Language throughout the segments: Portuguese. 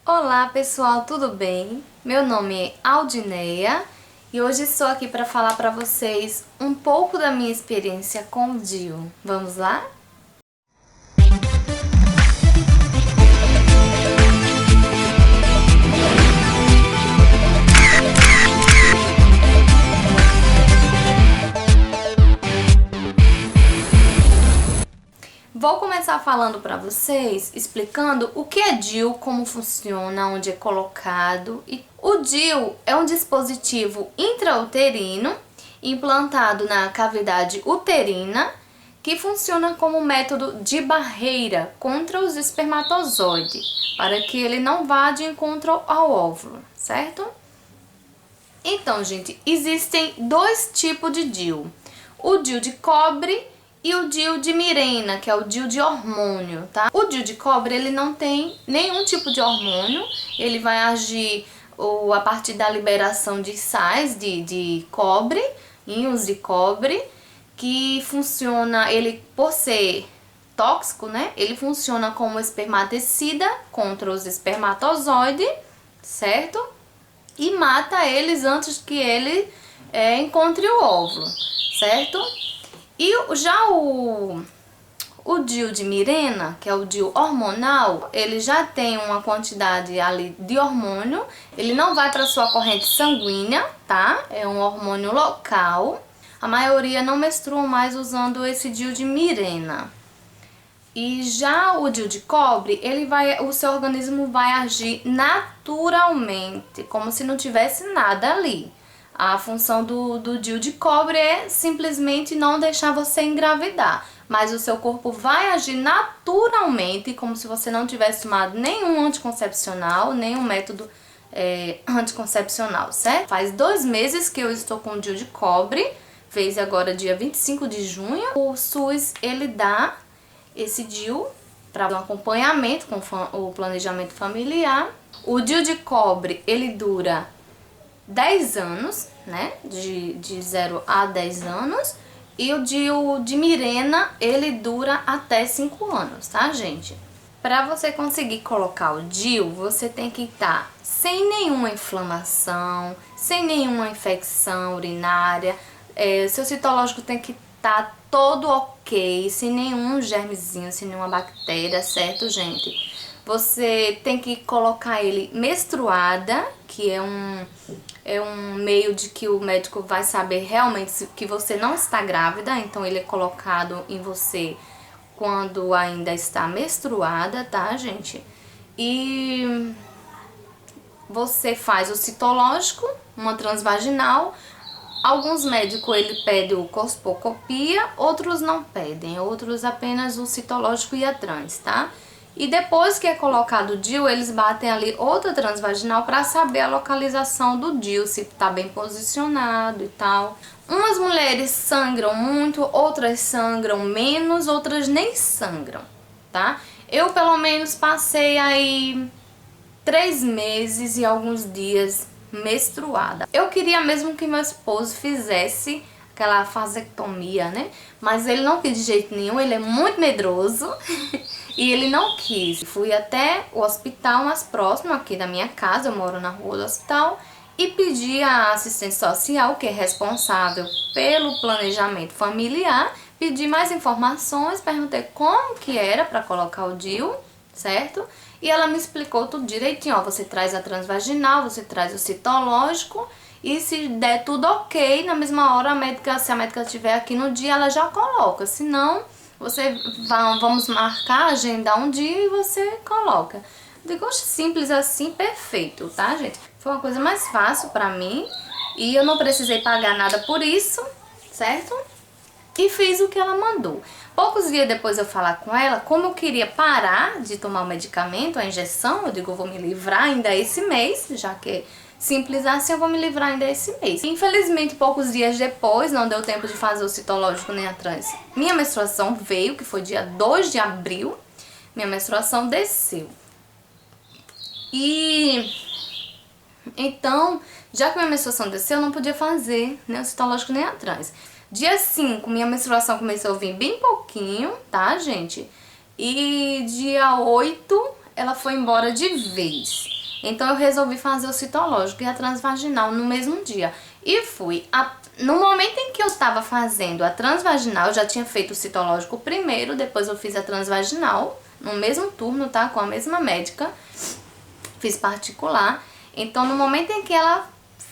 Olá pessoal, tudo bem? Meu nome é Aldineia e hoje estou aqui para falar para vocês um pouco da minha experiência com o DIU. Vamos lá? Vou começar falando para vocês, explicando o que é DIU, como funciona, onde é colocado. O DIU é um dispositivo intrauterino implantado na cavidade uterina que funciona como método de barreira contra os espermatozoides, para que ele não vá de encontro ao óvulo, certo? Então, gente, existem dois tipos de DIU. O DIU de cobre e o DIU de Mirena, que é o DIU de hormônio, tá? O DIU de cobre, ele não tem nenhum tipo de hormônio, ele vai agir a partir da liberação de sais de cobre, íons de cobre, que funciona, ele por ser tóxico, né? Ele funciona como espermaticida contra os espermatozoides, certo? E mata eles antes que ele encontre o óvulo, certo? E já o DIU de Mirena, que é o DIU hormonal, ele já tem uma quantidade ali de hormônio, ele não vai para sua corrente sanguínea, tá? É um hormônio local. A maioria não menstrua mais usando esse DIU de Mirena. E já o DIU de cobre, o seu organismo vai agir naturalmente, como se não tivesse nada ali. A função do DIU de cobre é simplesmente não deixar você engravidar, mas o seu corpo vai agir naturalmente, como se você não tivesse tomado nenhum anticoncepcional, nenhum método anticoncepcional, certo? Faz 2 meses que eu estou com o DIU de cobre, fez agora dia 25 de junho. O SUS, ele dá esse DIU para um acompanhamento com o planejamento familiar. O DIU de cobre, ele dura 10 anos, né? De 0 a 10 anos. E o DIU de Mirena, ele dura até 5 anos, tá, gente? Para você conseguir colocar o DIU, você tem que estar sem nenhuma inflamação, sem nenhuma infecção urinária. Seu citológico tem que estar todo ok, sem nenhum germezinho, sem nenhuma bactéria, certo, gente? Você tem que colocar ele menstruada, que é um meio de que o médico vai saber realmente que você não está grávida, então ele é colocado em você quando ainda está menstruada, tá, gente? E você faz o citológico, uma transvaginal. Alguns médicos ele pede o colposcopia, outros não pedem, outros apenas o citológico e a trans, tá? E depois que é colocado o DIU, eles batem ali outra transvaginal para saber a localização do DIU, se tá bem posicionado e tal. Umas mulheres sangram muito, outras sangram menos, outras nem sangram, tá? Eu pelo menos passei aí 3 meses e alguns dias menstruada. Eu queria mesmo que meu esposo fizesse aquela vasectomia, né? Mas ele não quis de jeito nenhum, ele é muito medroso e ele não quis. Fui até o hospital mais próximo aqui da minha casa, eu moro na rua do hospital, e pedi à assistente social, que é responsável pelo planejamento familiar, pedi mais informações, perguntei como que era para colocar o DIU, certo? E ela me explicou tudo direitinho, ó, você traz a transvaginal, você traz o citológico e se der tudo ok, na mesma hora se a médica estiver aqui no dia, ela já coloca, se não, vamos marcar, agendar um dia e você coloca. Digo, simples assim, perfeito, tá, gente? Foi uma coisa mais fácil pra mim e eu não precisei pagar nada por isso, certo? E fiz o que ela mandou. Poucos dias depois eu falar com ela, como eu queria parar de tomar o medicamento, a injeção, eu digo, eu vou me livrar ainda esse mês, já que é simples assim, eu vou me livrar ainda esse mês. Infelizmente, poucos dias depois, não deu tempo de fazer o citológico nem a trans. Minha menstruação veio, que foi dia 2 de abril, minha menstruação desceu. E então, já que minha menstruação desceu, eu não podia fazer nem o citológico nem a trans. Dia 5, minha menstruação começou a vir bem pouquinho, tá, gente? E dia 8, ela foi embora de vez. Então eu resolvi fazer o citológico e a transvaginal no mesmo dia. E fui. No momento em que eu estava fazendo a transvaginal, eu já tinha feito o citológico primeiro, depois eu fiz a transvaginal, no mesmo turno, tá? Com a mesma médica. Fiz particular. Então no momento em que ela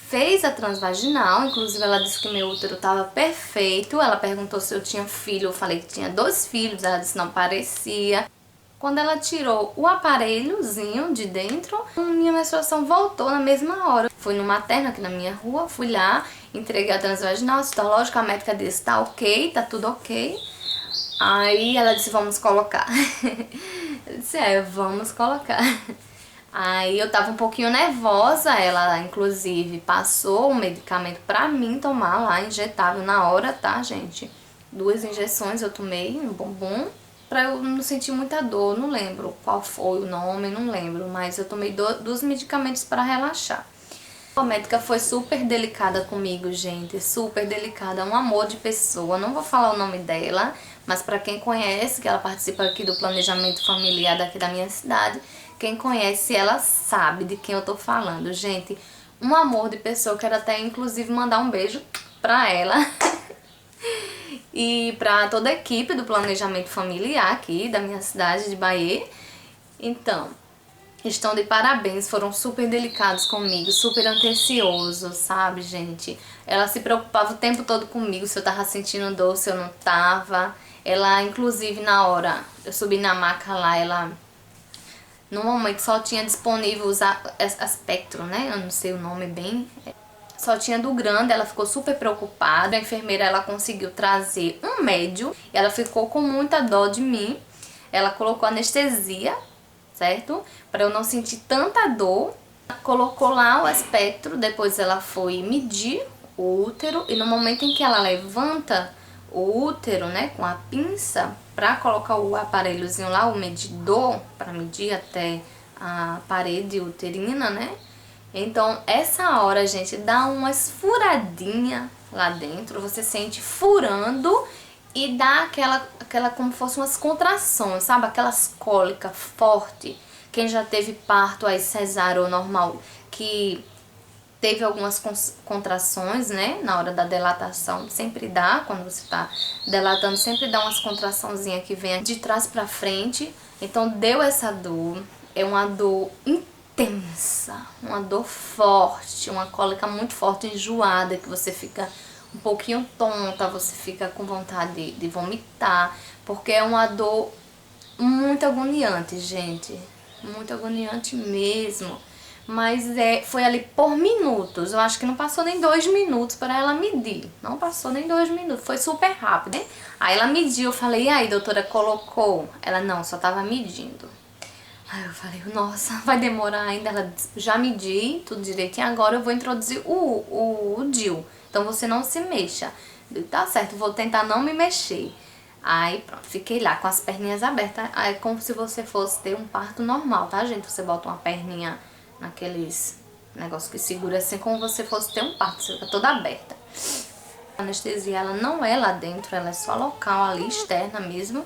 fez a transvaginal, inclusive ela disse que meu útero estava perfeito. Ela perguntou se eu tinha filho, eu falei que tinha 2 filhos, ela disse que não parecia. Quando ela tirou o aparelhozinho de dentro, minha menstruação voltou na mesma hora. Fui no materno aqui na minha rua, fui lá, entreguei a transvaginal, citológico, a médica disse tá ok, tá tudo ok. Aí ela disse vamos colocar. Eu disse vamos colocar. Aí eu tava um pouquinho nervosa, ela inclusive passou um medicamento pra mim tomar lá, injetável na hora, tá gente? 2 injeções eu tomei, um bombom, pra eu não sentir muita dor, não lembro qual foi o nome, não lembro, mas eu tomei 2 medicamentos pra relaxar. A médica foi super delicada comigo, gente, super delicada, um amor de pessoa, não vou falar o nome dela, mas pra quem conhece, que ela participa aqui do planejamento familiar daqui da minha cidade, quem conhece ela sabe de quem eu tô falando, gente, um amor de pessoa, quero até inclusive mandar um beijo pra ela e pra toda a equipe do planejamento familiar aqui da minha cidade de Bahia. Então, estão de parabéns, foram super delicados comigo, super atenciosos, sabe, gente? Ela se preocupava o tempo todo comigo, se eu tava sentindo dor, se eu não tava. Ela, inclusive, na hora, eu subi na maca lá, ela... No momento só tinha disponível os Aspectro, né? Eu não sei o nome bem. Só tinha do grande, ela ficou super preocupada. A enfermeira, ela conseguiu trazer um médio. Ela ficou com muita dó de mim. Ela colocou anestesia, certo? Para eu não sentir tanta dor. Colocou lá o Aspectro, depois ela foi medir o útero. E no momento em que ela levanta o útero, né, com a pinça, para colocar o aparelhozinho lá, o medidor, para medir até a parede uterina, né? Então, essa hora, gente, dá umas furadinhas lá dentro, você sente furando e dá aquela como fosse umas contrações, sabe? Aquelas cólicas fortes. Quem já teve parto aí cesárea ou normal, que teve algumas contrações, né, na hora da dilatação, sempre dá, quando você tá dilatando, sempre dá umas contraçãozinhas que vem de trás pra frente. Então deu essa dor, é uma dor intensa, uma dor forte, uma cólica muito forte, enjoada, que você fica um pouquinho tonta, você fica com vontade de vomitar, porque é uma dor muito agoniante, gente, muito agoniante mesmo. Mas foi ali por minutos, eu acho que não passou nem 2 minutos para ela medir, não passou nem 2 minutos, foi super rápido, né? Aí ela mediu, eu falei, e aí doutora, colocou? Ela, não, só tava medindo. Aí eu falei, nossa, vai demorar ainda, ela disse, já medi tudo direitinho, agora eu vou introduzir o DIU, então você não se mexa. Eu, tá certo, vou tentar não me mexer. Aí pronto, fiquei lá com as perninhas abertas, é como se você fosse ter um parto normal, tá gente? Você bota uma perninha naqueles negócios que segura assim, como você fosse ter um parto, você fica toda aberta. A anestesia, ela não é lá dentro, ela é só local ali, externa mesmo,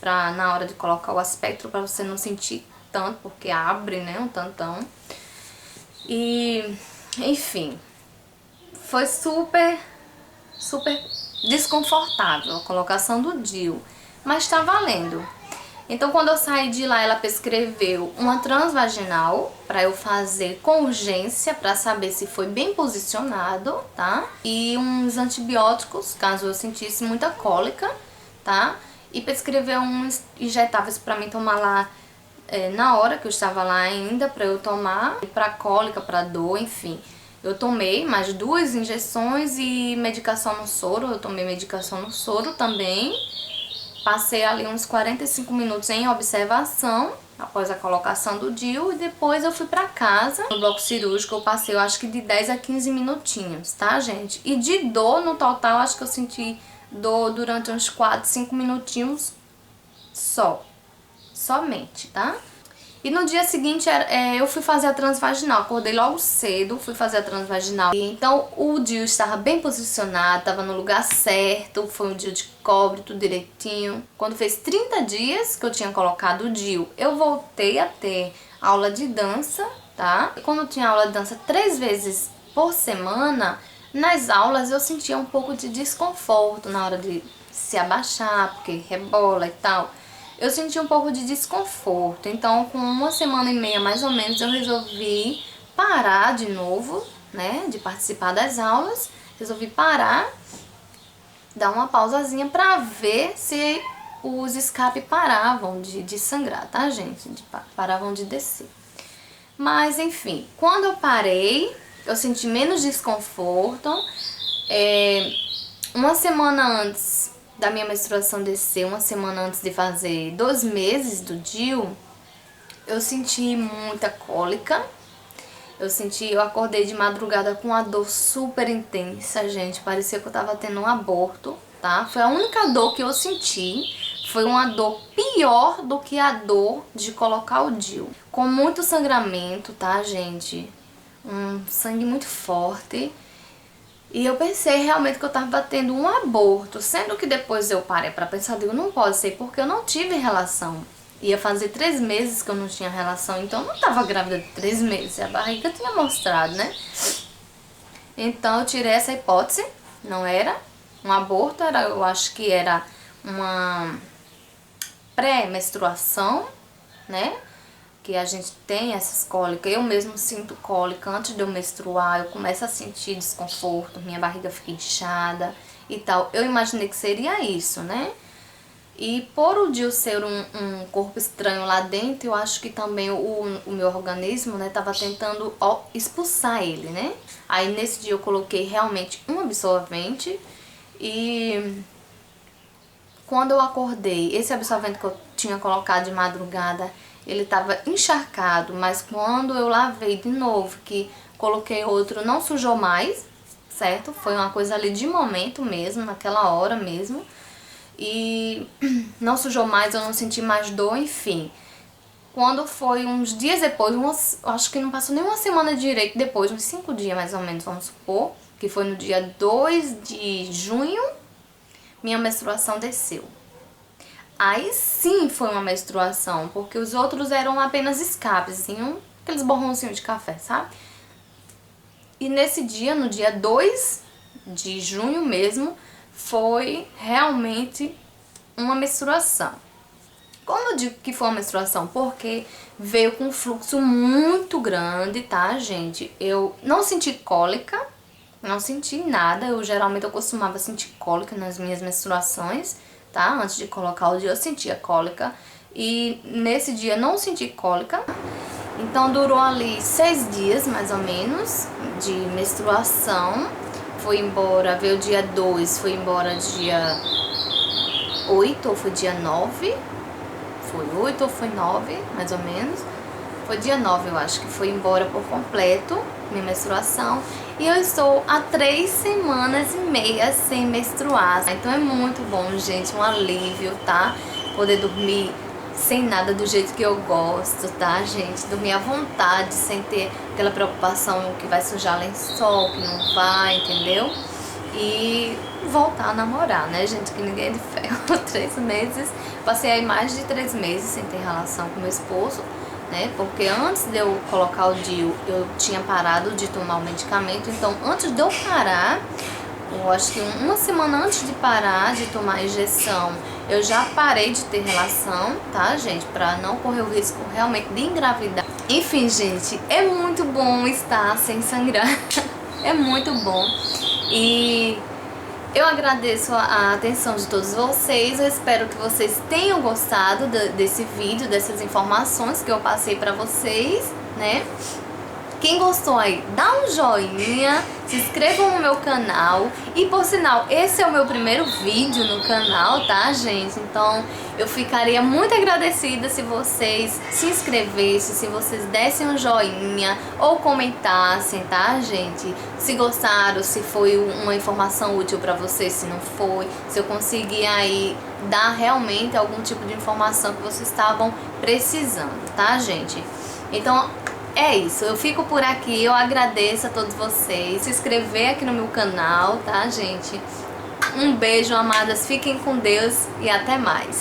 pra na hora de colocar o Aspectro, pra você não sentir tanto, porque abre, né, um tantão. E, enfim, foi super desconfortável a colocação do DIU, mas tá valendo. Então, quando eu saí de lá, ela prescreveu uma transvaginal para eu fazer com urgência, para saber se foi bem posicionado, tá? E uns antibióticos, caso eu sentisse muita cólica, tá? E prescreveu uns injetáveis para mim tomar lá na hora que eu estava lá ainda, para eu tomar, para cólica, para dor, enfim. Eu tomei mais 2 injeções e medicação no soro, eu tomei medicação no soro também. Passei ali uns 45 minutos em observação, após a colocação do DIU, e depois eu fui pra casa. No bloco cirúrgico eu passei, eu acho que de 10 a 15 minutinhos, tá, gente? E de dor, no total, acho que eu senti dor durante uns 4, 5 minutinhos somente, tá? E no dia seguinte eu fui fazer a transvaginal, acordei logo cedo, fui fazer a transvaginal. Então o DIU estava bem posicionado, estava no lugar certo, foi um DIU de cobre, tudo direitinho. Quando fez 30 dias que eu tinha colocado o DIU, eu voltei a ter aula de dança, tá? Quando eu tinha aula de dança 3 vezes por semana, nas aulas eu sentia um pouco de desconforto na hora de se abaixar, porque rebola e tal. Eu senti um pouco de desconforto, então com 1 semana e meia mais ou menos eu resolvi parar de novo, né, de participar das aulas. Resolvi parar, dar uma pausazinha pra ver se os escapes paravam de sangrar, tá, gente? Paravam de descer. Mas enfim, quando eu parei, eu senti menos desconforto. 1 semana antes da minha menstruação descer, 1 semana antes de fazer 2 meses do DIU, eu senti muita cólica. Eu acordei de madrugada com uma dor super intensa, gente. Parecia que eu tava tendo um aborto, tá? Foi a única dor que eu senti. Foi uma dor pior do que a dor de colocar o DIU. Com muito sangramento, tá, gente? Um sangue muito forte. E eu pensei realmente que eu tava tendo um aborto. Sendo que depois eu parei pra pensar, digo, não pode ser, porque eu não tive relação. Ia fazer 3 meses que eu não tinha relação, então eu não tava grávida de 3 meses. A barriga tinha mostrado, né? Então eu tirei essa hipótese. Não era um aborto, eu acho que era uma pré-menstruação, né? Que a gente tem essas cólicas. Eu mesmo sinto cólica antes de eu menstruar. Eu começo a sentir desconforto, minha barriga fica inchada e tal. Eu imaginei que seria isso, né? E por o DIU ser um corpo estranho lá dentro, eu acho que também o meu organismo, né, tava tentando expulsar ele, né? Aí nesse dia eu coloquei realmente um absorvente e quando eu acordei, esse absorvente que eu tinha colocado de madrugada, ele tava encharcado, mas quando eu lavei de novo, que coloquei outro, não sujou mais, certo? Foi uma coisa ali de momento mesmo, naquela hora mesmo. E não sujou mais, eu não senti mais dor, enfim. Quando foi uns dias depois, acho que não passou nem 1 semana direito depois, uns 5 dias mais ou menos, vamos supor, que foi no dia 2 de junho, minha menstruação desceu. Aí sim foi uma menstruação, porque os outros eram apenas escapes, assim, aqueles borrãozinhos de café, sabe? E nesse dia, no dia 2 de junho mesmo, foi realmente uma menstruação. Como eu digo que foi uma menstruação? Porque veio com um fluxo muito grande, tá, gente? Eu não senti cólica, não senti nada. Geralmente eu costumava sentir cólica nas minhas menstruações, tá? Antes de colocar o DIU eu sentia cólica. E nesse dia não senti cólica. Então durou ali 6 dias, mais ou menos, de menstruação. Foi embora, veio dia 2, foi embora dia 8 ou foi dia 9? Foi 8 ou foi 9, mais ou menos. Foi dia 9, eu acho, que foi embora por completo minha menstruação. E eu estou há 3 semanas e meia sem menstruar. Então é muito bom, gente, um alívio, tá? Poder dormir sem nada do jeito que eu gosto, tá, gente? Dormir à vontade, sem ter aquela preocupação que vai sujar lençol, que não vai, entendeu? E voltar a namorar, né, gente? Que ninguém é de ferro. 3 meses, passei aí mais de 3 meses sem ter relação com meu esposo, né? Porque antes de eu colocar o DIU, eu tinha parado de tomar o medicamento. Então, antes de eu parar, eu acho que 1 semana antes de parar de tomar a injeção, eu já parei de ter relação, tá, gente? Pra não correr o risco realmente de engravidar. Enfim, gente, é muito bom estar sem sangrar. É muito bom. E eu agradeço a atenção de todos vocês. Eu espero que vocês tenham gostado desse vídeo, dessas informações que eu passei pra vocês, né? Quem gostou aí, dá um joinha, se inscrevam no meu canal. E por sinal, esse é o meu primeiro vídeo no canal, tá, gente? Então eu ficaria muito agradecida se vocês se inscrevessem, se vocês dessem um joinha ou comentassem, tá, gente? Se gostaram, se foi uma informação útil pra vocês, se não foi, se eu consegui aí dar realmente algum tipo de informação que vocês estavam precisando, tá, gente? Então é isso, eu fico por aqui, eu agradeço a todos vocês, se inscrever aqui no meu canal, tá, gente? Um beijo, amadas, fiquem com Deus e até mais.